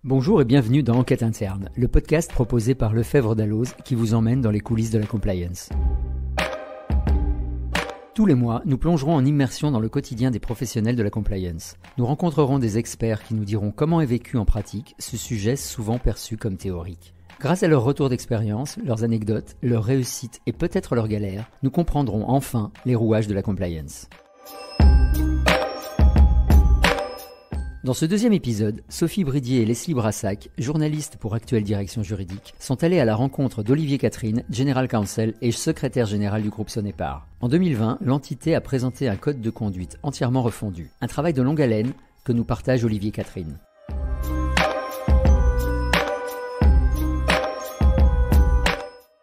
Bonjour et bienvenue dans Enquête Interne, le podcast proposé par Lefebvre Dalloz qui vous emmène dans les coulisses de la compliance. Tous les mois, nous plongerons en immersion dans le quotidien des professionnels de la compliance. Nous rencontrerons des experts qui nous diront comment est vécu en pratique ce sujet souvent perçu comme théorique. Grâce à leur retour d'expérience, leurs anecdotes, leurs réussites et peut-être leurs galères, nous comprendrons enfin les rouages de la compliance. Dans ce deuxième épisode, Sophie Bridier et Leslie Brassac, journalistes pour Actuelle Direction Juridique, sont allées à la rencontre d'Olivier Catherine, General Counsel et secrétaire général du groupe Sonepar. En 2020, l'entité a présenté un code de conduite entièrement refondu. Un travail de longue haleine que nous partage Olivier Catherine.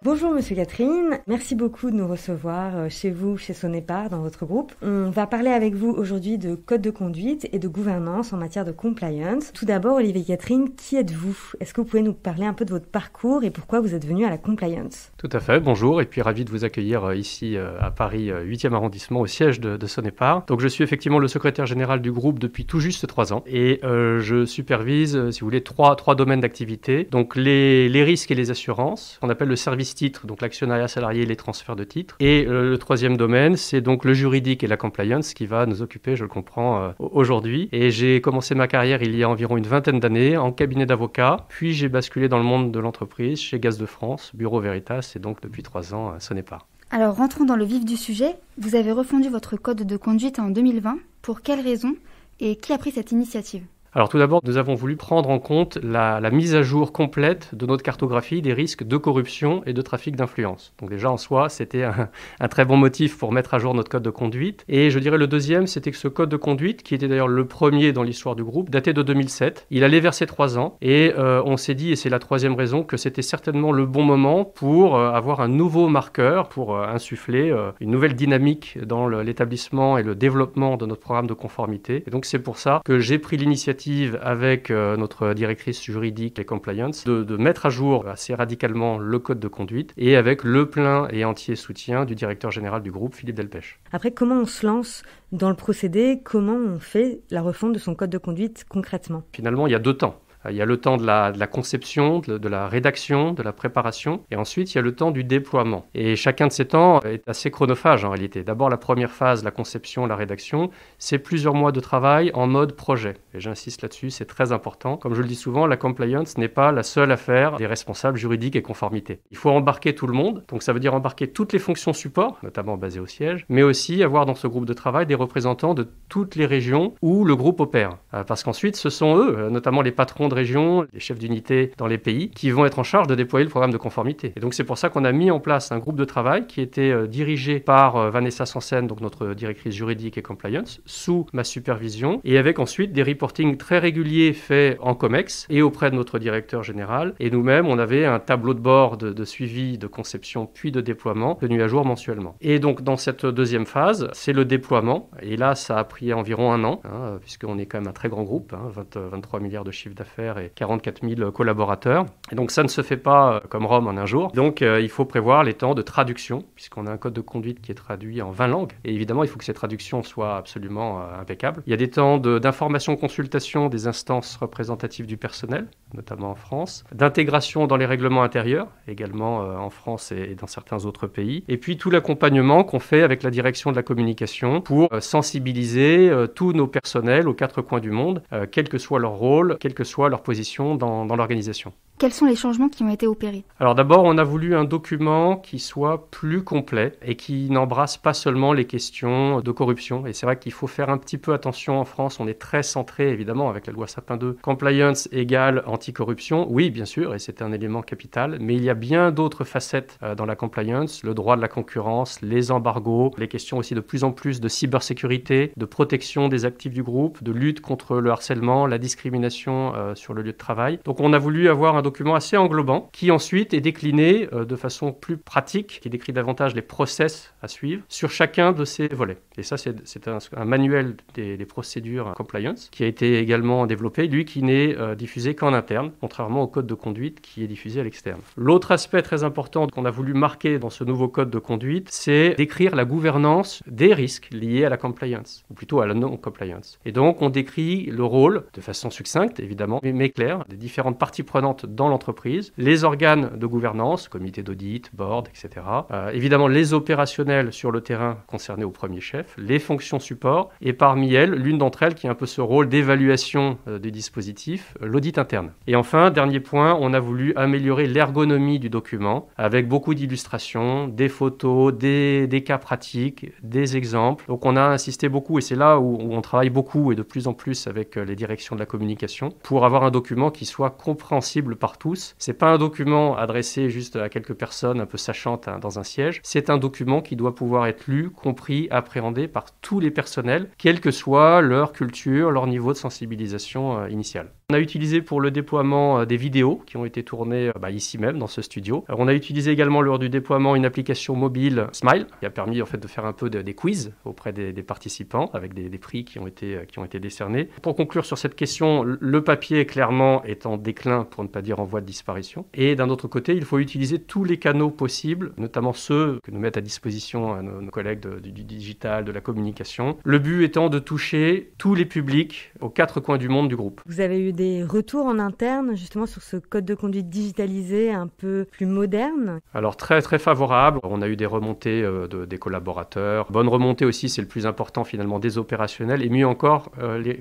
Bonjour Monsieur Catherine, merci beaucoup de nous recevoir chez vous, chez Sonepar, dans votre groupe. On va parler avec vous aujourd'hui de code de conduite et de gouvernance en matière de compliance. Tout d'abord, Olivier Catherine, qui êtes-vous ? Est-ce que vous pouvez nous parler un peu de votre parcours et pourquoi vous êtes venu à la compliance ? Tout à fait, bonjour et puis ravi de vous accueillir ici à Paris 8e arrondissement au siège de Sonepar. Donc je suis effectivement le secrétaire général du groupe depuis tout juste 3 ans et je supervise, si vous voulez, trois domaines d'activité. Donc les risques et les assurances, on appelle le service titres, donc l'actionnariat salarié et les transferts de titres. Et le troisième domaine, c'est donc le juridique et la compliance qui va nous occuper, je le comprends, aujourd'hui. Et j'ai commencé ma carrière il y a environ une 20aine d'années en cabinet d'avocat, puis j'ai basculé dans le monde de l'entreprise chez Gaz de France, Bureau Veritas, et donc depuis 3 ans à Sonepar. Alors rentrons dans le vif du sujet. Vous avez refondu votre code de conduite en 2020. Pour quelles raisons et qui a pris cette initiative ? Alors tout d'abord, nous avons voulu prendre en compte la mise à jour complète de notre cartographie des risques de corruption et de trafic d'influence. Donc déjà en soi, c'était un très bon motif pour mettre à jour notre code de conduite. Et je dirais le deuxième, c'était que ce code de conduite, qui était d'ailleurs le premier dans l'histoire du groupe, datait de 2007. Il allait vers ses 3 ans et on s'est dit, et c'est la troisième raison, que c'était certainement le bon moment pour avoir un nouveau marqueur, pour insuffler une nouvelle dynamique dans l'établissement et le développement de notre programme de conformité. Et donc c'est pour ça que j'ai pris l'initiative avec notre directrice juridique et compliance de mettre à jour assez radicalement le code de conduite et avec le plein et entier soutien du directeur général du groupe, Philippe Delpech. Après, comment on se lance dans le procédé ? Comment on fait la refonte de son code de conduite concrètement ? Finalement, il y a 2 temps. Il y a le temps de la conception, de la rédaction, de la préparation, et ensuite il y a le temps du déploiement. Et chacun de ces temps est assez chronophage en réalité. D'abord, la première phase, la conception, la rédaction, c'est plusieurs mois de travail en mode projet. Et j'insiste là-dessus, c'est très important. Comme je le dis souvent, la compliance n'est pas la seule affaire des responsables juridiques et conformité. Il faut embarquer tout le monde, donc ça veut dire embarquer toutes les fonctions support, notamment basées au siège, mais aussi avoir dans ce groupe de travail des représentants de toutes les régions où le groupe opère. Parce qu'ensuite, ce sont eux, notamment les patrons de région, les chefs d'unité dans les pays, qui vont être en charge de déployer le programme de conformité. Et donc c'est pour ça qu'on a mis en place un groupe de travail qui était dirigé par Vanessa Sansen, donc notre directrice juridique et compliance, sous ma supervision, et avec ensuite des reportings très réguliers faits en COMEX et auprès de notre directeur général. Et nous-mêmes, on avait un tableau de bord de suivi, de conception, puis de déploiement, tenu à jour mensuellement. Et donc dans cette deuxième phase, c'est le déploiement. Et là, ça a pris environ 1 an, puisqu'on est quand même un très grand groupe, 23 milliards de chiffre d'affaires et 44 000 collaborateurs. Et donc ça ne se fait pas comme Rome en un jour. Donc il faut prévoir les temps de traduction, puisqu'on a un code de conduite qui est traduit en 20 langues. Et évidemment, il faut que ces traductions soient absolument impeccables. Il y a des temps d'information-consultation des instances représentatives du personnel, notamment en France, d'intégration dans les règlements intérieurs, également en France et dans certains autres pays. Et puis tout l'accompagnement qu'on fait avec la direction de la communication pour sensibiliser tous nos personnels aux 4 coins du monde, quel que soit leur rôle, quelle que soit leur position dans l'organisation. Quels sont les changements qui ont été opérés ? Alors d'abord, on a voulu un document qui soit plus complet et qui n'embrasse pas seulement les questions de corruption. Et c'est vrai qu'il faut faire un petit peu attention en France. On est très centré, évidemment, avec la loi Sapin 2. Compliance égale anticorruption. Oui, bien sûr, et c'est un élément capital. Mais il y a bien d'autres facettes dans la compliance. Le droit de la concurrence, les embargos, les questions aussi de plus en plus de cybersécurité, de protection des actifs du groupe, de lutte contre le harcèlement, la discrimination sur le lieu de travail. Donc on a voulu avoir un document assez englobant qui ensuite est décliné de façon plus pratique, qui décrit davantage les process à suivre sur chacun de ces volets. Et ça, c'est un manuel des procédures compliance qui a été également développé, lui qui n'est diffusé qu'en interne, contrairement au code de conduite qui est diffusé à l'externe. L'autre aspect très important qu'on a voulu marquer dans ce nouveau code de conduite, c'est d'écrire la gouvernance des risques liés à la compliance, ou plutôt à la non-compliance. Et donc, on décrit le rôle, de façon succincte évidemment, mais claire, des différentes parties prenantes dans l'entreprise, les organes de gouvernance, comité d'audit, board, etc. Évidemment, les opérationnels sur le terrain concernés au premier chef, les fonctions support, et parmi elles, l'une d'entre elles qui a un peu ce rôle d'évaluation des dispositifs, l'audit interne. Et enfin, dernier point, on a voulu améliorer l'ergonomie du document avec beaucoup d'illustrations, des photos, des cas pratiques, des exemples. Donc on a insisté beaucoup, et c'est là où on travaille beaucoup et de plus en plus avec les directions de la communication, pour avoir un document qui soit compréhensible par tous. C'est pas un document adressé juste à quelques personnes un peu sachantes dans un siège. C'est un document qui doit pouvoir être lu, compris, appréhendé par tous les personnels, quelle que soit leur culture, leur niveau de sensibilisation initial. On a utilisé pour le déploiement des vidéos qui ont été tournées ici même dans ce studio. On a utilisé également lors du déploiement une application mobile Smile qui a permis en fait de faire un peu des quiz auprès des participants avec des prix qui ont été décernés. Pour conclure sur cette question, le papier clairement est en déclin pour ne pas dire en voie de disparition. Et d'un autre côté, il faut utiliser tous les canaux possibles, notamment ceux que nous mettent à disposition nos collègues du digital, de la communication. Le but étant de toucher tous les publics aux 4 coins du monde du groupe. Vous avez eu des retours en interne justement sur ce code de conduite digitalisé un peu plus moderne? Alors très très favorable. On a eu des remontées des collaborateurs. Bonne remontée aussi, c'est le plus important finalement, des opérationnels. Et mieux encore,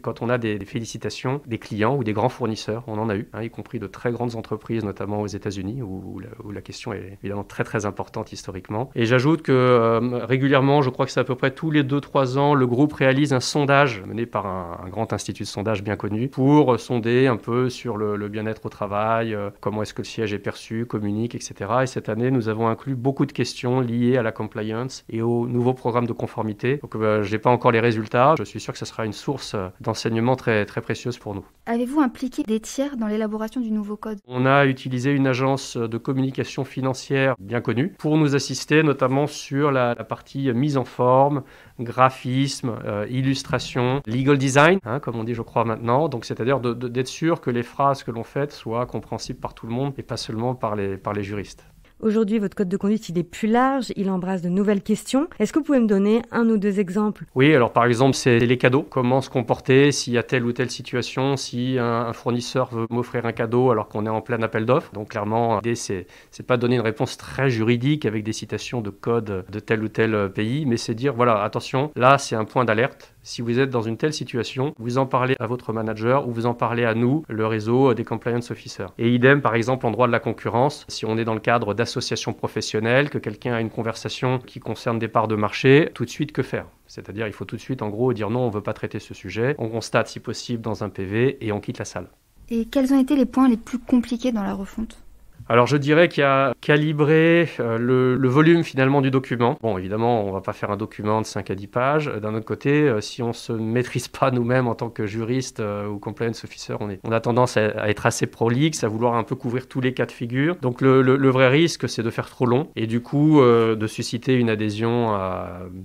quand on a des félicitations des clients ou des grands fournisseurs, on en a eu, y compris de très grandes entreprises, notamment aux États-Unis, où la question est évidemment très très importante historiquement. Et j'ajoute que régulièrement, je crois que c'est à peu près tous les 2-3 ans, le groupe réalise un sondage mené par un grand institut de sondage bien connu pour sonder un peu sur le bien-être au travail, comment est-ce que le siège est perçu, communique, etc. Et cette année, nous avons inclus beaucoup de questions liées à la compliance et au nouveau programme de conformité. Donc, je n'ai pas encore les résultats. Je suis sûr que ce sera une source d'enseignement très, très précieuse pour nous. Avez-vous impliqué des tiers dans l'élaboration du nouveau code? On a utilisé une agence de communication financière bien connue pour nous assister, notamment sur la partie mise en forme, graphisme, illustration, legal design, comme on dit je crois maintenant. Donc c'est-à-dire d'être sûr que les phrases que l'on fait soient compréhensibles par tout le monde et pas seulement par les juristes. Aujourd'hui, votre code de conduite, il est plus large, il embrasse de nouvelles questions. Est-ce que vous pouvez me donner 1 ou 2 exemples? Oui, alors par exemple, c'est les cadeaux. Comment se comporter s'il y a telle ou telle situation, si un fournisseur veut m'offrir un cadeau alors qu'on est en plein appel d'offres. Donc clairement, l'idée, c'est pas donner une réponse très juridique avec des citations de code de tel ou tel pays, mais c'est dire, voilà, attention, là, c'est un point d'alerte. Si vous êtes dans une telle situation, vous en parlez à votre manager ou vous en parlez à nous, le réseau des compliance officers. Et idem, par exemple, en droit de la concurrence, si on est dans le cadre d'associations professionnelles, que quelqu'un a une conversation qui concerne des parts de marché, tout de suite, que faire? C'est-à-dire, il faut tout de suite, en gros, dire non, on ne veut pas traiter ce sujet. On constate, si possible, dans un PV et on quitte la salle. Et quels ont été les points les plus compliqués dans la refonte? Alors je dirais qu'il y a calibré le volume finalement du document. Bon, évidemment, on ne va pas faire un document de 5 à 10 pages. D'un autre côté, si on ne se maîtrise pas nous-mêmes en tant que juriste ou compliance officer, on a tendance à être assez prolixe, à vouloir un peu couvrir tous les cas de figure. Donc le vrai risque, c'est de faire trop long et du coup de susciter une adhésion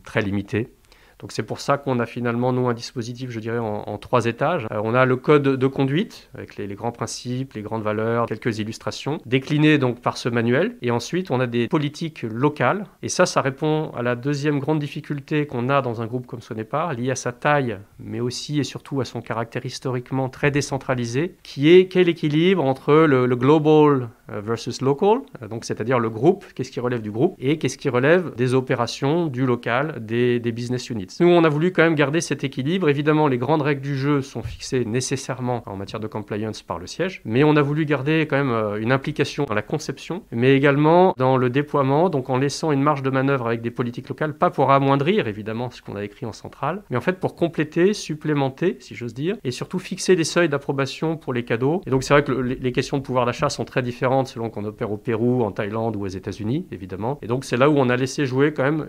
très limitée. Donc c'est pour ça qu'on a finalement, nous, un dispositif, je dirais, en 3 étages. On a le code de conduite, avec les grands principes, les grandes valeurs, quelques illustrations, déclinées donc par ce manuel. Et ensuite, on a des politiques locales. Et ça répond à la deuxième grande difficulté qu'on a dans un groupe comme Sonepar, liée à sa taille, mais aussi et surtout à son caractère historiquement très décentralisé, qui est quel équilibre entre le global versus local, donc c'est-à-dire le groupe, qu'est-ce qui relève du groupe, et qu'est-ce qui relève des opérations, du local, des business units. Nous, on a voulu quand même garder cet équilibre. Évidemment, les grandes règles du jeu sont fixées nécessairement en matière de compliance par le siège, mais on a voulu garder quand même une implication dans la conception, mais également dans le déploiement, donc en laissant une marge de manœuvre avec des politiques locales, pas pour amoindrir évidemment ce qu'on a écrit en centrale, mais en fait pour compléter, supplémenter, si j'ose dire, et surtout fixer des seuils d'approbation pour les cadeaux. Et donc c'est vrai que les questions de pouvoir d'achat sont très différentes selon qu'on opère au Pérou, en Thaïlande ou aux États-Unis, évidemment. Et donc c'est là où on a laissé jouer quand même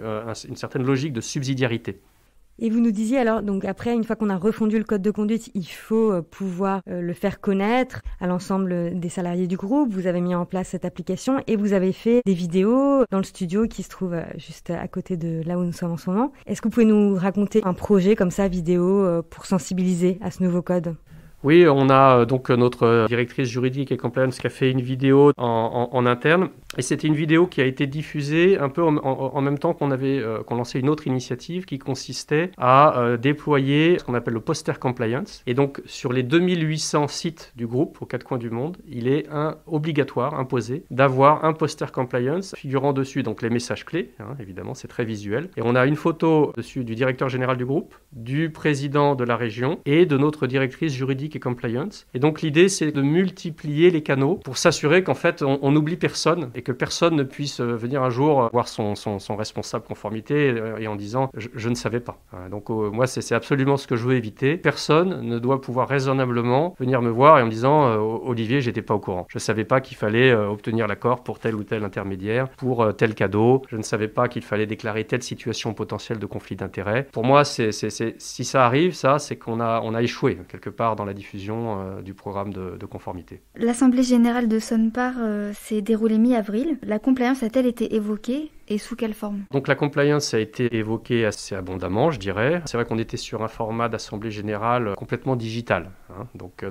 une certaine logique de subsidiarité. Et vous nous disiez alors, donc après, une fois qu'on a refondu le code de conduite, il faut pouvoir le faire connaître à l'ensemble des salariés du groupe. Vous avez mis en place cette application et vous avez fait des vidéos dans le studio qui se trouve juste à côté de là où nous sommes en ce moment. Est-ce que vous pouvez nous raconter un projet comme ça, vidéo, pour sensibiliser à ce nouveau code ? Oui, on a donc notre directrice juridique et compliance qui a fait une vidéo en interne. Et c'était une vidéo qui a été diffusée un peu en même temps qu'on lançait une autre initiative qui consistait à déployer ce qu'on appelle le poster compliance. Et donc, sur les 2800 sites du groupe aux quatre coins du monde, il est obligatoire, imposé, d'avoir un poster compliance figurant dessus donc les messages clés. Évidemment, c'est très visuel. Et on a une photo dessus du directeur général du groupe, du président de la région et de notre directrice juridique et compliance. Et donc, l'idée, c'est de multiplier les canaux pour s'assurer qu'en fait, on n'oublie personne et que personne ne puisse venir un jour voir son responsable conformité et en disant « je ne savais pas ». Donc moi, c'est absolument ce que je veux éviter. Personne ne doit pouvoir raisonnablement venir me voir et en me disant « Olivier, j'étais pas au courant. Je ne savais pas qu'il fallait obtenir l'accord pour tel ou tel intermédiaire, pour tel cadeau. Je ne savais pas qu'il fallait déclarer telle situation potentielle de conflit d'intérêts. » Pour moi, si ça arrive, c'est qu'on a échoué quelque part dans la diffusion du programme de conformité. L'Assemblée générale de Sonepar s'est déroulée mi-avril. La compliance a-t-elle été évoquée et sous quelle forme ? Donc la compliance a été évoquée assez abondamment, je dirais. C'est vrai qu'on était sur un format d'Assemblée générale complètement digital, donc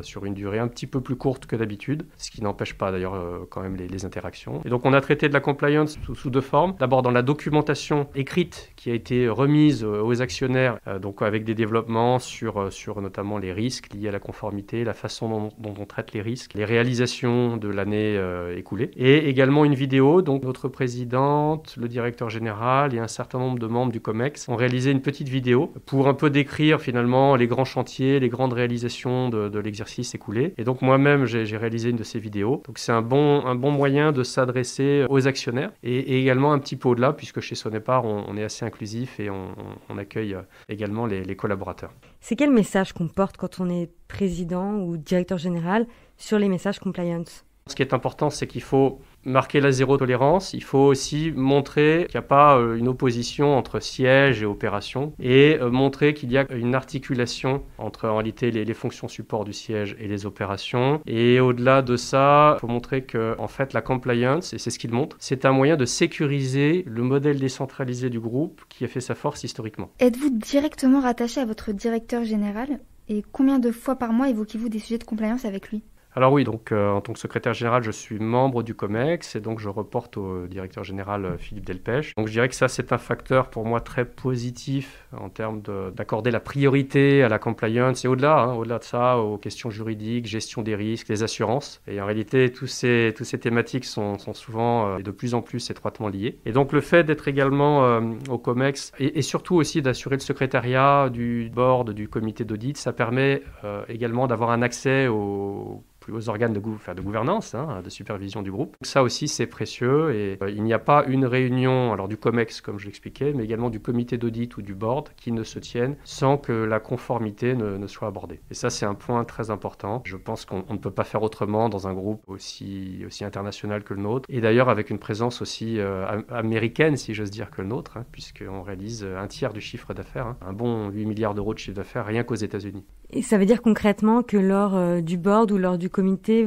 sur une durée un petit peu plus courte que d'habitude, ce qui n'empêche pas d'ailleurs quand même les interactions. Et donc on a traité de la compliance sous deux formes. D'abord dans la documentation écrite qui a été remise aux actionnaires, donc avec des développements sur notamment les risques liés à la conformité, la façon dont on traite les risques, les réalisations de l'année écoulée, et également une vidéo. Donc notre président, le directeur général et un certain nombre de membres du COMEX ont réalisé une petite vidéo pour un peu décrire finalement les grands chantiers, les grandes réalisations de l'exercice écoulé. Et donc moi-même, j'ai réalisé une de ces vidéos. Donc c'est un bon moyen de s'adresser aux actionnaires et également un petit peu au-delà, puisque chez Sonepar, on est assez inclusif et on accueille également les collaborateurs. C'est quel message qu'on porte quand on est président ou directeur général sur les messages compliance ? Ce qui est important, c'est qu'il faut marquer la zéro tolérance. Il faut aussi montrer qu'il n'y a pas une opposition entre siège et opération et montrer qu'il y a une articulation entre en réalité les fonctions support du siège et les opérations. Et au-delà de ça, il faut montrer que en fait la compliance, et c'est ce qu'il montre, c'est un moyen de sécuriser le modèle décentralisé du groupe qui a fait sa force historiquement. Êtes-vous directement rattaché à votre directeur général et combien de fois par mois évoquez-vous des sujets de compliance avec lui ? Alors oui, donc en tant que secrétaire général, je suis membre du COMEX et donc je reporte au directeur général Philippe Delpech. Donc je dirais que ça, c'est un facteur pour moi très positif en termes d'accorder la priorité à la compliance et au-delà de ça, aux questions juridiques, gestion des risques, les assurances. Et en réalité, toutes ces thématiques sont souvent et de plus en plus étroitement liées. Et donc le fait d'être également au COMEX et surtout aussi d'assurer le secrétariat du board, du comité d'audit, ça permet également d'avoir un accès aux organes de gouvernance, de supervision du groupe. Donc ça aussi, c'est précieux et il n'y a pas une réunion alors du COMEX, comme je l'expliquais, mais également du comité d'audit ou du board qui ne se tienne sans que la conformité ne soit abordée. Et ça, c'est un point très important. Je pense qu'on ne peut pas faire autrement dans un groupe aussi international que le nôtre et d'ailleurs avec une présence aussi américaine, si j'ose dire, que le nôtre, puisqu'on réalise un tiers du chiffre d'affaires, un bon 8 milliards d'euros de chiffre d'affaires rien qu'aux États-Unis. Et ça veut dire concrètement que lors du board ou lors du comité,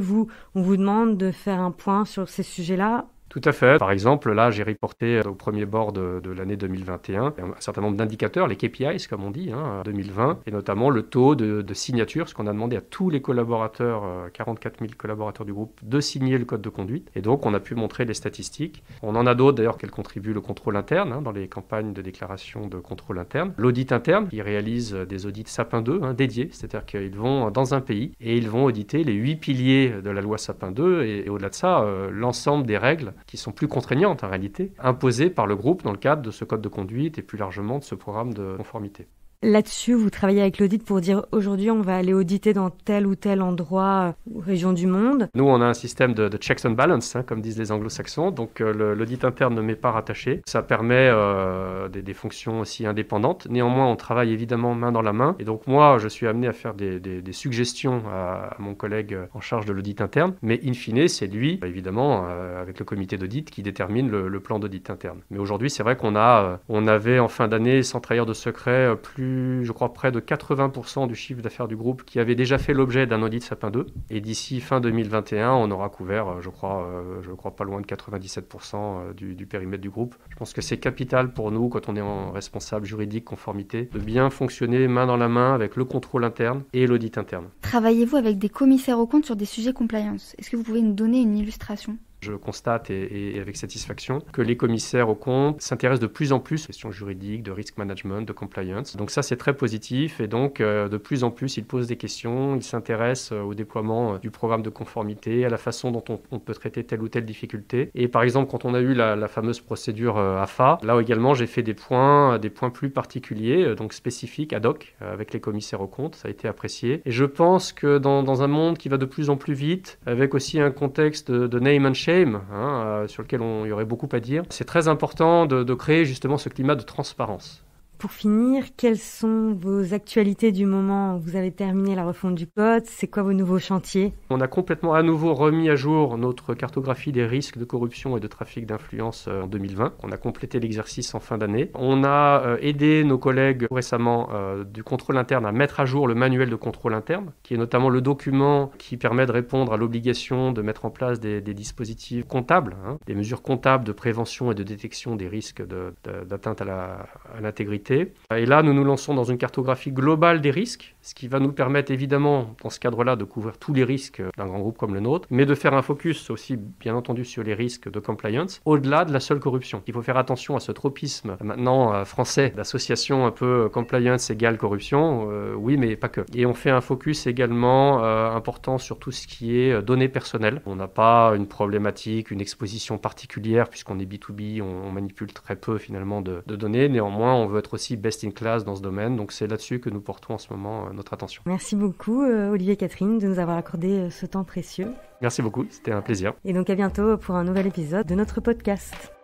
on vous demande de faire un point sur ces sujets-là ? Tout à fait. Par exemple, là, j'ai reporté au premier board de l'année 2021 un certain nombre d'indicateurs, les KPIs, comme on dit, 2020, et notamment le taux de signature, ce qu'on a demandé à tous les collaborateurs, 44 000 collaborateurs du groupe, de signer le code de conduite. Et donc, on a pu montrer les statistiques. On en a d'autres, d'ailleurs, qu'elles contribuent le contrôle interne, dans les campagnes de déclaration de contrôle interne. L'audit interne, qui réalise des audits Sapin 2, dédiés, c'est-à-dire qu'ils vont dans un pays et ils vont auditer les 8 piliers de la loi Sapin 2 et au-delà de ça, l'ensemble des règles qui sont plus contraignantes en réalité, imposées par le groupe dans le cadre de ce code de conduite et plus largement de ce programme de conformité. Là-dessus, vous travaillez avec l'audit pour dire aujourd'hui on va aller auditer dans tel ou tel endroit ou région du monde. Nous, on a un système de checks and balance, comme disent les anglo-saxons, donc l'audit interne ne m'est pas rattaché. Ça permet des fonctions aussi indépendantes. Néanmoins, on travaille évidemment main dans la main. Et donc moi, je suis amené à faire des suggestions à mon collègue en charge de l'audit interne. Mais in fine, c'est lui, évidemment, avec le comité d'audit, qui détermine le plan d'audit interne. Mais aujourd'hui, c'est vrai qu'on avait en fin d'année, sans trahir de secret, je crois, près de 80% du chiffre d'affaires du groupe qui avait déjà fait l'objet d'un audit Sapin 2. Et d'ici fin 2021, on aura couvert, je crois pas loin de 97% du périmètre du groupe. Je pense que c'est capital pour nous, quand on est en responsable juridique, conformité, de bien fonctionner main dans la main avec le contrôle interne et l'audit interne. Travaillez-vous avec des commissaires aux comptes sur des sujets compliance? Est-ce que vous pouvez nous donner une illustration? Je constate et avec satisfaction que les commissaires aux comptes s'intéressent de plus en plus aux questions juridiques, de risk management, de compliance. Donc ça, c'est très positif et donc de plus en plus, ils posent des questions, ils s'intéressent au déploiement du programme de conformité, à la façon dont on peut traiter telle ou telle difficulté. Et par exemple, quand on a eu la fameuse procédure AFA, là également, j'ai fait des points plus particuliers, donc spécifiques, ad hoc, avec les commissaires aux comptes. Ça a été apprécié. Et je pense que dans un monde qui va de plus en plus vite, avec aussi un contexte de name and shame, sur lequel il y aurait beaucoup à dire. C'est très important de créer justement ce climat de transparence. Pour finir, quelles sont vos actualités du moment? Vous avez terminé la refonte du code, c'est quoi vos nouveaux chantiers? On a complètement à nouveau remis à jour notre cartographie des risques de corruption et de trafic d'influence en 2020. On a complété l'exercice en fin d'année. On a aidé nos collègues récemment du contrôle interne à mettre à jour le manuel de contrôle interne, qui est notamment le document qui permet de répondre à l'obligation de mettre en place des dispositifs comptables, des mesures comptables de prévention et de détection des risques d'atteinte à l'intégrité. Et là, nous nous lançons dans une cartographie globale des risques, ce qui va nous permettre évidemment, dans ce cadre-là, de couvrir tous les risques d'un grand groupe comme le nôtre, mais de faire un focus aussi, bien entendu, sur les risques de compliance, au-delà de la seule corruption. Il faut faire attention à ce tropisme maintenant français d'association un peu compliance égale corruption, oui, mais pas que. Et on fait un focus également important sur tout ce qui est données personnelles. On n'a pas une problématique, une exposition particulière, puisqu'on est B2B, on manipule très peu finalement de données. Néanmoins, on veut être aussi best in class dans ce domaine. Donc c'est là-dessus que nous portons en ce moment notre attention. Merci beaucoup Olivier et Catherine de nous avoir accordé ce temps précieux. Merci beaucoup, c'était un plaisir. Et donc à bientôt pour un nouvel épisode de notre podcast.